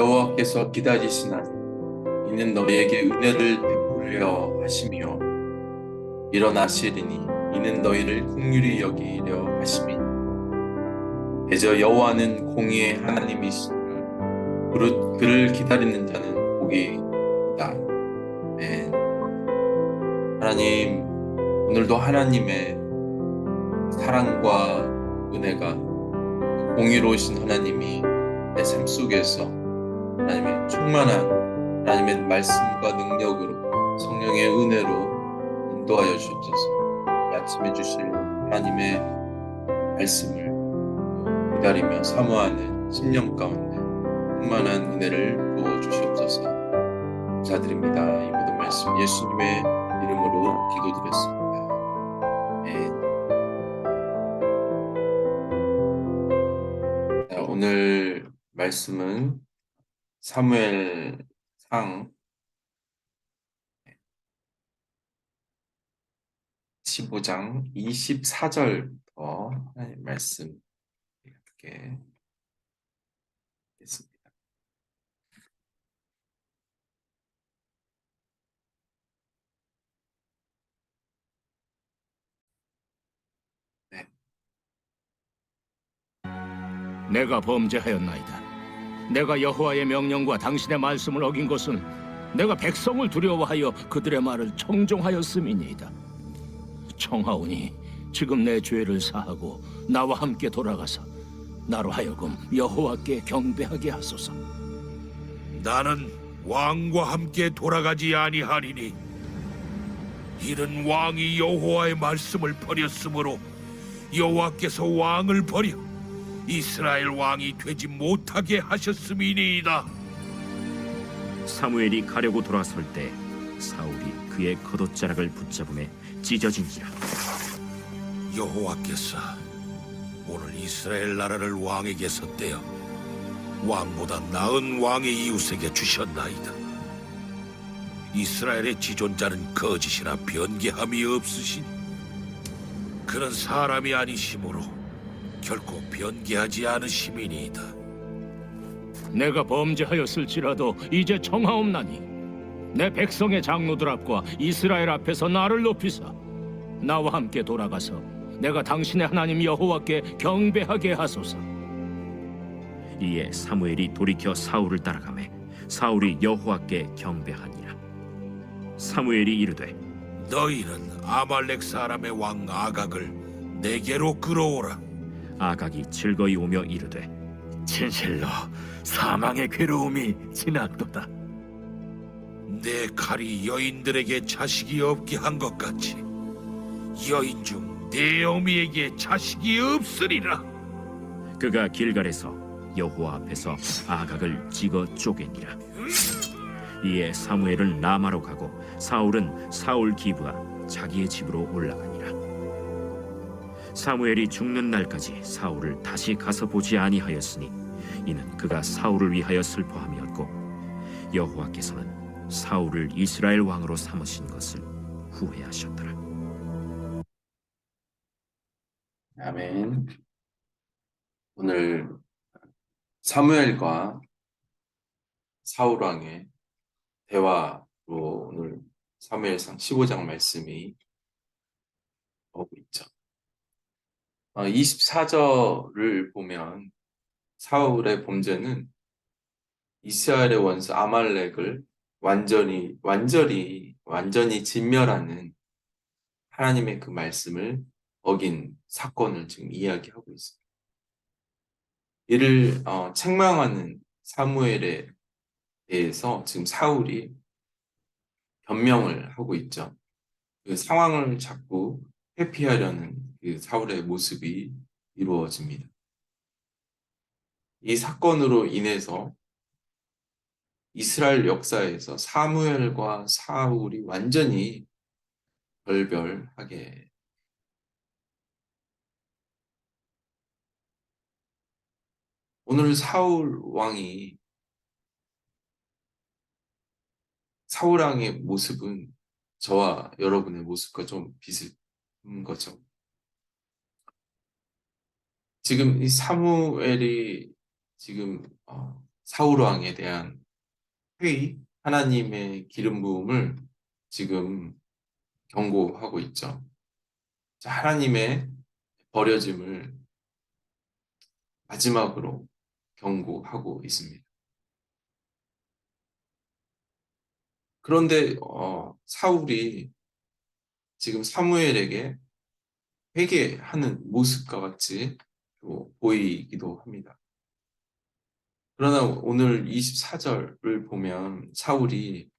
여호와께서 기다리시나니 이는 너희에게 은혜를 베풀려 하심이요 일어나시리니 이는 너희를 긍휼히 여기려 하심이니 대저 여호와는 공의의 하나님이시니라 그를 기다리는 자는 복이 있다. 네. 하나님, 오늘도 하나님의 사랑과 은혜가 공의로우신 하나님이 내 삶 속에서 하나님의 충만한 하나님의 말씀과 능력으로 성령의 은혜로 인도하여 주옵소서. 아침에 주실 하나님의 말씀을 기다리며 사모하는 심령 가운데 충만한 은혜를 부어 주시옵소서. 감사드립니다. 이 모든 말씀 예수님의 이름으로 기도드렸습니다. 오늘 말씀은 사무엘상 15장 24절부터 하나님 말씀 함께 읽겠습니다. 네. 내가 범죄하였나이다. 내가 여호와의 명령과 당신의 말씀을 어긴 것은 내가 백성을 두려워하여 그들의 말을 청종하였음이니이다. 청하오니 지금 내 죄를 사하고 나와 함께 돌아가서 나로 하여금 여호와께 경배하게 하소서. 나는 왕과 함께 돌아가지 아니하리니 이는 왕이 여호와의 말씀을 버렸으므로 여호와께서 왕을 버려 이스라엘 왕이 되지 못하게 하셨음이니이다. 사무엘이 가려고 돌아설 때 사울이 그의 겉옷자락을 붙잡음에 찢어진지라. 여호와께서 오늘 이스라엘 나라를 왕에게서 떼어 왕보다 나은 왕의 이웃에게 주셨나이다. 이스라엘의 지존자는 거짓이나 변개함이 없으시니 그는 사람이 아니시므로 결코 변개하지 않으심이니이다. 내가 범죄하였을지라도 이제 청하옵나니 내 백성의 장로들 앞과 이스라엘 앞에서 나를 높이사 나와 함께 돌아가서 내가 당신의 하나님 여호와께 경배하게 하소서. 이에 사무엘이 돌이켜 사울을 따라가매 사울이 여호와께 경배하니라. 사무엘이 이르되 너희는 아말렉 사람의 왕 아각을 내게로 끌어오라. 아각이 즐거이 오며 이르되 진실로 사망의 괴로움이 지났도다. 내 칼이 여인들에게 자식이 없게 한 것 같이 여인 중 내 어미에게 자식이 없으리라. 그가 길갈에서 여호와 앞에서 아각을 찍어 쪼개니라. 이에 사무엘은 라마로 가고 사울은 사울 기브와 자기의 집으로 올라가니라. 사무엘이 죽는 날까지 사울을 다시 가서 보지 아니하였으니 이는 그가 사울을 위하여 슬퍼함이었고 여호와께서는 사울을 이스라엘 왕으로 삼으신 것을 후회하셨더라. 아멘. 오늘 사무엘과 사울 왕의 대화로 오늘 사무엘상 15장 말씀이 오고 있죠. 24절을 보면 사울의 범죄는 이스라엘의 원수 아말렉을 완전히 진멸하는 하나님의 그 말씀을 어긴 사건을 지금 이야기하고 있습니다. 이를 책망하는 사무엘에 대해서 지금 사울이 변명을 하고 있죠. 그 상황을 자꾸 회피하려는 그 사울의 모습이 이루어집니다. 이 사건으로 인해서 이스라엘 역사에서 사무엘과 사울이 완전히 결별하게 오늘 사울 왕의 모습은 저와 여러분의 모습과 좀 비슷한 거죠. 지금 이 사무엘이 지금 사울 왕에 대한 회의, 하나님의 기름 부음을 지금 경고하고 있죠. 자, 하나님의 버려짐을 마지막으로 경고하고 있습니다. 그런데 사울이 지금 사무엘에게 회개하는 모습과 같이 또 보이기도 합니다. 그러나 오늘 24절을 보면 사울이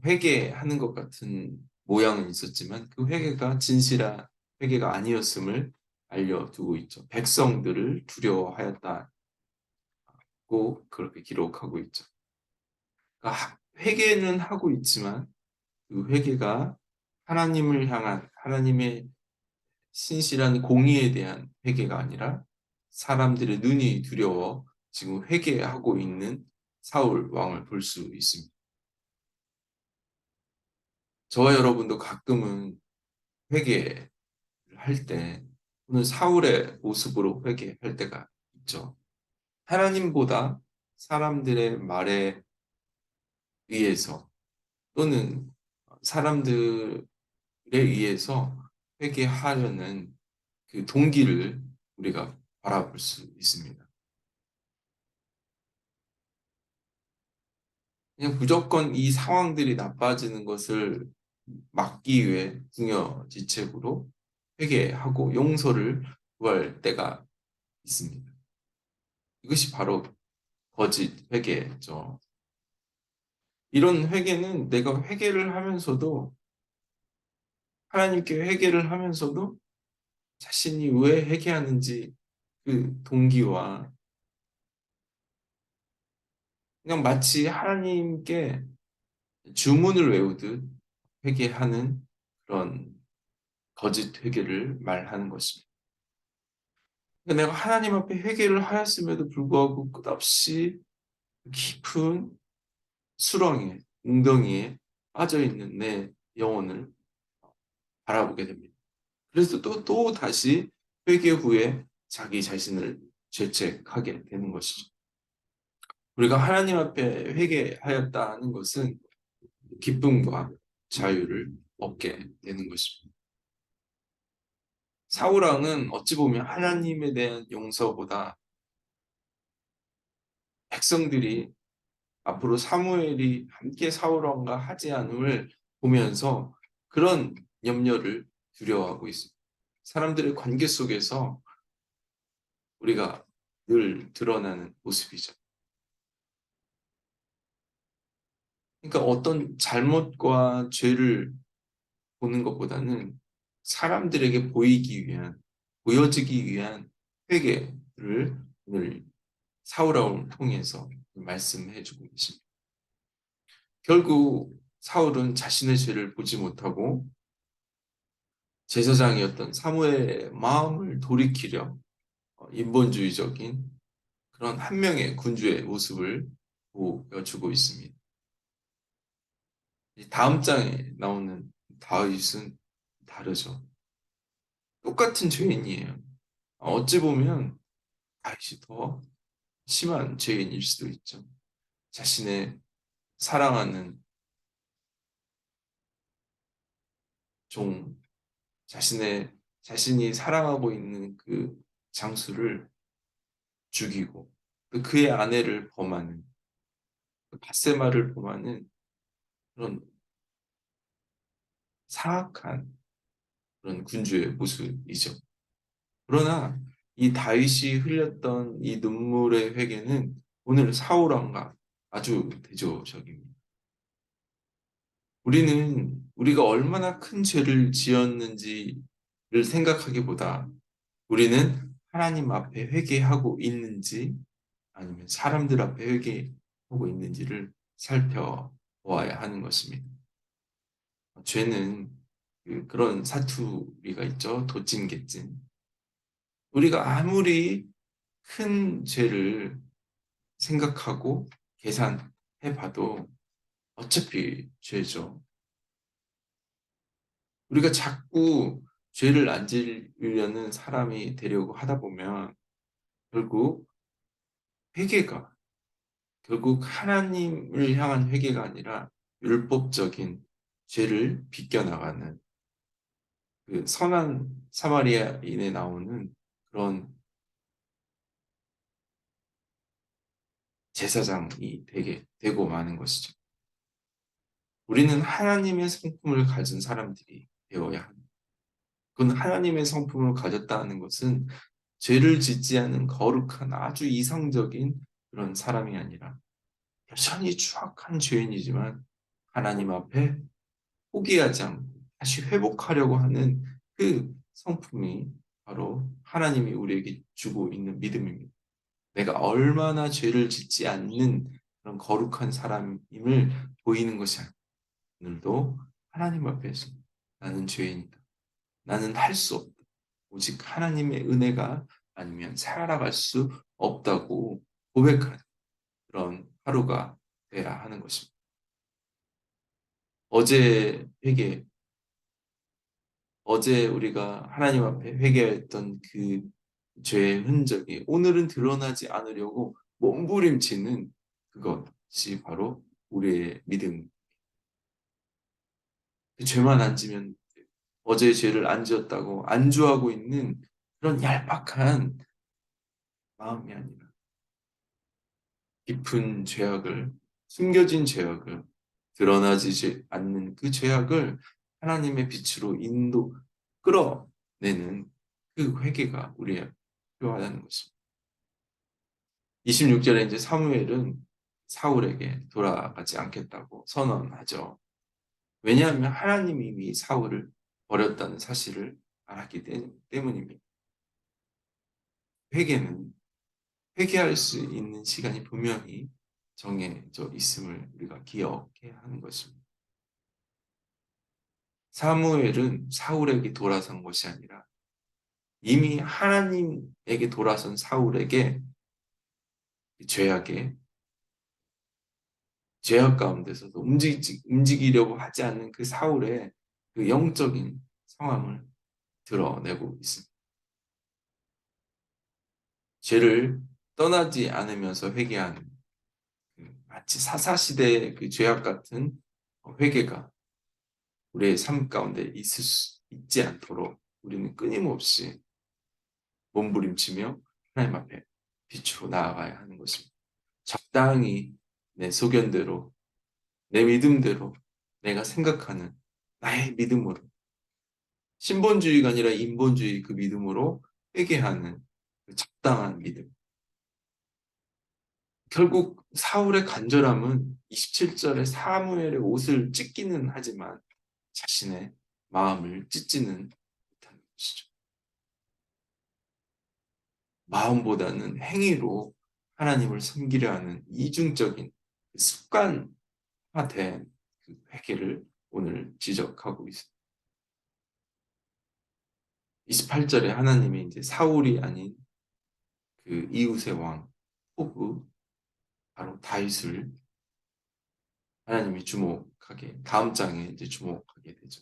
회개하는 것 같은 모양은 있었지만 그 회개가 진실한 회개가 아니었음을 알려두고 있죠. 백성들을 두려워하였다고 그렇게 기록하고 있죠. 그러니까 회개는 하고 있지만 그 회개가 하나님을 향한 하나님의 신실한 공의에 대한 회개가 아니라 사람들의 눈이 두려워 지금 회개하고 있는 사울 왕을 볼 수 있습니다. 저와 여러분도 가끔은 회개를 할 때 오늘 사울의 모습으로 회개할 때가 있죠. 하나님보다 사람들의 말에 의해서 또는 사람들에 의해서 회개하려는 그 동기를 우리가 바라볼 수 있습니다. 그냥 무조건 이 상황들이 나빠지는 것을 막기 위해 궁여지책으로 회개하고 용서를 구할 때가 있습니다. 이것이 바로 거짓 회개죠. 이런 회개는 내가 회개를 하면서도 하나님께 회개를 하면서도 자신이 왜 회개하는지 그 동기와 그냥 마치 하나님께 주문을 외우듯 회개하는 그런 거짓 회개를 말하는 것입니다. 그러니까 내가 하나님 앞에 회개를 하였음에도 불구하고 끝없이 깊은 수렁에, 웅덩이에 빠져있는 내 영혼을 바라보게 됩니다. 그래서 또 다시 회개 후에 자기 자신을 죄책하게 되는 것이죠. 우리가 하나님 앞에 회개하였다는 것은 기쁨과 자유를 얻게 되는 것입니다. 사울 왕은 어찌 보면 하나님에 대한 용서보다 백성들이 앞으로 사무엘이 함께 사울 왕과 하지 않음을 보면서 그런 염려를 두려워하고 있습니다. 사람들의 관계 속에서 우리가 늘 드러나는 모습이죠. 그러니까 어떤 잘못과 죄를 보는 것보다는 사람들에게 보여지기 위한 회개를 오늘 사울왕을 통해서 말씀해 주고 계십니다. 결국 사울은 자신의 죄를 보지 못하고 제사장이었던 사무엘의 마음을 돌이키려 인본주의적인 그런 한 명의 군주의 모습을 보여주고 있습니다. 다음 장에 나오는 다윗은 다르죠. 똑같은 죄인이에요. 어찌 보면 다윗이 더 심한 죄인일 수도 있죠. 자신의 사랑하는 종, 자신이 사랑하고 있는 그 장수를 죽이고 또 그의 아내를 범하는 밧세마를 범하는 그런 사악한 그런 군주의 모습이죠. 그러나 이 다윗이 흘렸던 이 눈물의 회개는 오늘 사울 왕과 아주 대조적입니다. 우리가 얼마나 큰 죄를 지었는지를 생각하기보다 우리는 하나님 앞에 회개하고 있는지 아니면 사람들 앞에 회개하고 있는지를 살펴보아야 하는 것입니다. 죄는 그런 사투리가 있죠. 도찐개찐. 우리가 아무리 큰 죄를 생각하고 계산해 봐도 어차피 죄죠. 우리가 자꾸 죄를 안 지으려는 사람이 되려고 하다 보면 결국 회개가 결국 하나님을 향한 회개가 아니라 율법적인 죄를 비껴나가는 그 선한 사마리아인에 나오는 그런 제사장이 되고 마는 것이죠. 우리는 하나님의 성품을 가진 사람들이 되어야 합니다. 그건 하나님의 성품을 가졌다는 것은 죄를 짓지 않은 거룩한 아주 이상적인 그런 사람이 아니라 여전히 추악한 죄인이지만 하나님 앞에 포기하지 않고 다시 회복하려고 하는 그 성품이 바로 하나님이 우리에게 주고 있는 믿음입니다. 내가 얼마나 죄를 짓지 않는 그런 거룩한 사람임을 보이는 것이 아니라 오늘도 하나님 앞에서 나는 죄인이다. 나는 할 수 없다. 오직 하나님의 은혜가 아니면 살아갈 수 없다고 고백하는 그런 하루가 되어야 하는 것입니다. 어제 회개, 어제 우리가 하나님 앞에 회개했던 그 죄의 흔적이 오늘은 드러나지 않으려고 몸부림치는 그것이 바로 우리의 믿음. 그 죄만 안 지면 어제의 죄를 안 지었다고 안주하고 있는 그런 얄팍한 마음이 아니라 깊은 죄악을, 숨겨진 죄악을, 드러나지 않는 그 죄악을 하나님의 빛으로 끌어내는 그 회개가 우리의 필요하다는 것입니다. 26절에 이제 사무엘은 사울에게 돌아가지 않겠다고 선언하죠. 왜냐하면 하나님이 이미 사울을 버렸다는 사실을 알았기 때문입니다. 회개는 회개할 수 있는 시간이 분명히 정해져 있음을 우리가 기억해야 하는 것입니다. 사무엘은 사울에게 돌아선 것이 아니라 이미 하나님에게 돌아선 사울에게 죄악 가운데서도 움직이려고 하지 않는 그 사울의 그 영적인 상황을 드러내고 있습니다. 죄를 떠나지 않으면서 회개하는 마치 사사시대의 그 죄악 같은 회개가 우리의 삶 가운데 있지 않도록 우리는 끊임없이 몸부림치며 하나님 앞에 빛으로 나아가야 하는 것입니다. 적당히 내 소견대로, 내 믿음대로, 내가 생각하는 나의 믿음으로, 신본주의가 아니라 인본주의 그 믿음으로 회개하는 그 적당한 믿음. 결국 사울의 간절함은 27절에 사무엘의 옷을 찢기는 하지만 자신의 마음을 찢지는 못하는 것이죠. 마음보다는 행위로 하나님을 섬기려 하는 이중적인 습관화된 그 회개를 오늘 지적하고 있습니다. 28절에 하나님이 이제 사울이 아닌 그 이웃의 왕 호브 바로 다윗을 하나님이 다음 장에 이제 주목하게 되죠.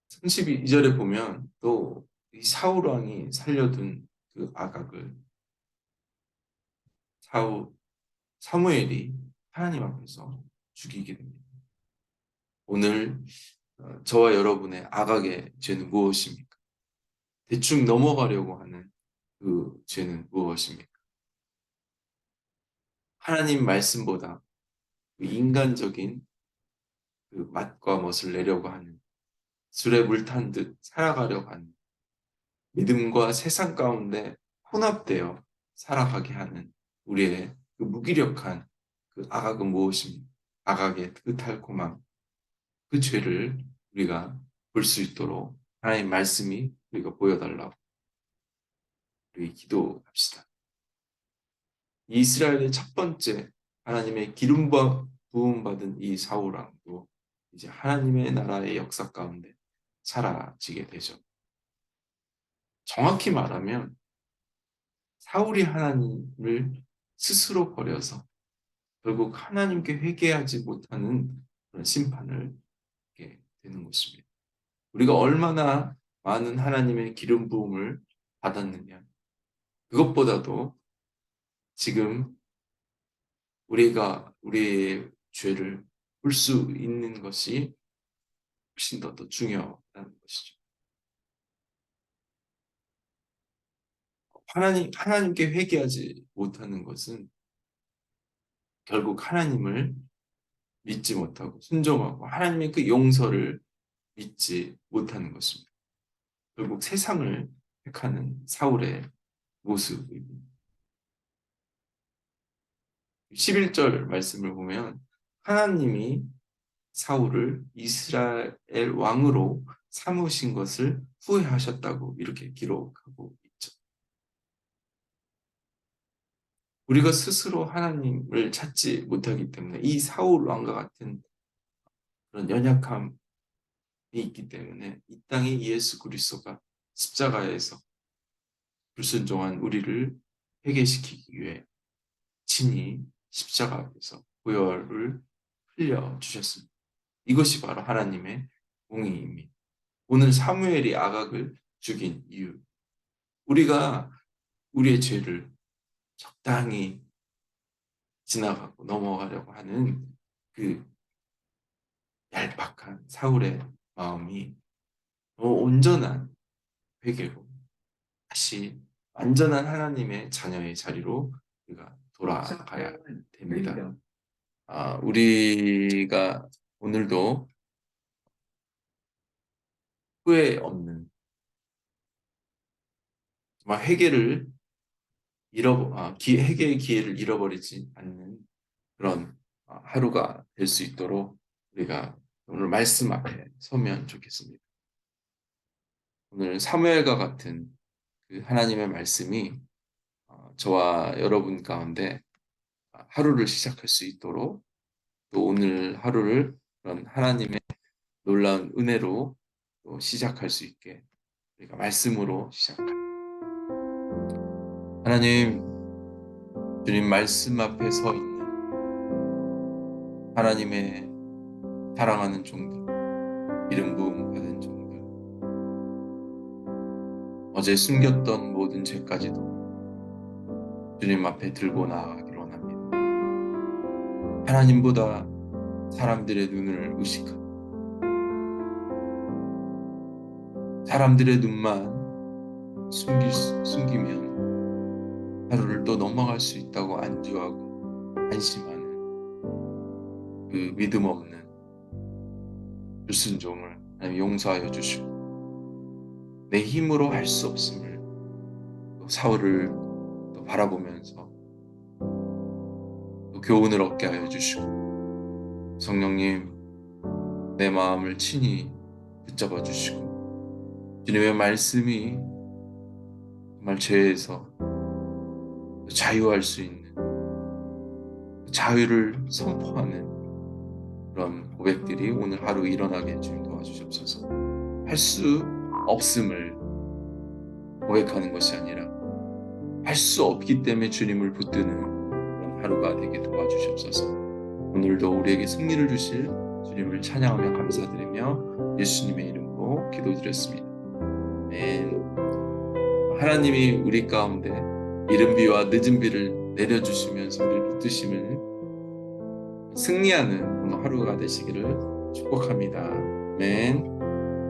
32절에 보면 또 이 사울 왕이 살려둔 그 아각을 사무엘이 하나님 앞에서 죽이게 됩니다. 오늘 저와 여러분의 아각의 죄는 무엇입니까? 대충 넘어가려고 하는 그 죄는 무엇입니까? 하나님 말씀보다 그 인간적인 그 맛과 멋을 내려고 하는 술에 물 탄 듯 살아가려고 하는 믿음과 세상 가운데 혼합되어 살아가게 하는 우리의 그 무기력한 그 아각은 무엇입니까? 아각의 그 달콤함, 그 죄를 우리가 볼 수 있도록 하나님의 말씀이 우리가 보여달라고 우리 기도합시다. 이스라엘의 첫 번째 하나님의 기름 부음 받은 이 사울 왕도 이제 하나님의 나라의 역사 가운데 사라지게 되죠. 정확히 말하면 사울이 하나님을 스스로 버려서 결국 하나님께 회개하지 못하는 그런 심판을 받게 되는 것입니다. 우리가 얼마나 많은 하나님의 기름 부음을 받았느냐, 그것보다도 지금 우리가 우리의 죄를 볼 수 있는 것이 훨씬 더 중요하다는 것이죠. 하나님께 회개하지 못하는 것은 결국 하나님을 믿지 못하고 순종하고 하나님의 그 용서를 믿지 못하는 것입니다. 결국 세상을 택하는 사울의 모습입니다. 11절 말씀을 보면 하나님이 사울을 이스라엘 왕으로 삼으신 것을 후회하셨다고 이렇게 기록하고 있죠. 우리가 스스로 하나님을 찾지 못하기 때문에 이 사울 왕과 같은 그런 연약함이 있기 때문에 이 땅에 예수 그리스도가 십자가에서 불순종한 우리를 회개시키기 위해 친히 십자가에서 보혈을 흘려 주셨습니다. 이것이 바로 하나님의 공의입니다. 오늘 사무엘이 아각을 죽인 이유, 우리가 우리의 죄를 적당히 지나가고 넘어가려고 하는 그 얄팍한 사울의 마음이 온전한 회개로 다시 완전한 하나님의 자녀의 자리로 우리가 돌아가야 됩니다. 우리가 오늘도 후회 없는 정말 회개의 기회를 잃어버리지 않는 그런 하루가 될 수 있도록 우리가 오늘 말씀 앞에 서면 좋겠습니다. 오늘 사무엘과 같은 그 하나님의 말씀이 저와 여러분 가운데 하루를 시작할 수 있도록 또 오늘 하루를 그런 하나님의 놀라운 은혜로 또 시작할 수 있게 우리가 말씀으로 시작합니다. 하나님, 주님 말씀 앞에 서 있는 하나님의 사랑하는 종들, 이름 부음 받은 종들, 어제 숨겼던 모든 죄까지도 주님 앞에 들고 나아가기로 합니다. 하나님보다 사람들의 눈을 의식하고 사람들의 눈만 숨기면 하루를 또 넘어갈 수 있다고 안주하고 안심하는 그 믿음 없는 불순종을 하나님 용서하여 주시고 내 힘으로 할 수 없음을 또 사울을 또 바라보면서 또 교훈을 얻게 하여 주시고 성령님 내 마음을 친히 붙잡아 주시고 주님의 말씀이 정말 죄에서 자유할 수 있는 자유를 선포하는 그런 고백들이 오늘 하루 일어나게 주님 도와주시옵소서. 할 수 없음을 고백하는 것이 아니라 할 수 없기 때문에 주님을 붙드는 그런 하루가 되게 도와주시옵소서. 오늘도 우리에게 승리를 주실 주님을 찬양하며 감사드리며 예수님의 이름으로 기도드렸습니다. 아멘. 하나님이 우리 가운데 이른 비와 늦은 비를 내려주시면서 우리를 붙드심을 승리하는 오늘 하루가 되시기를 축복합니다. 아멘.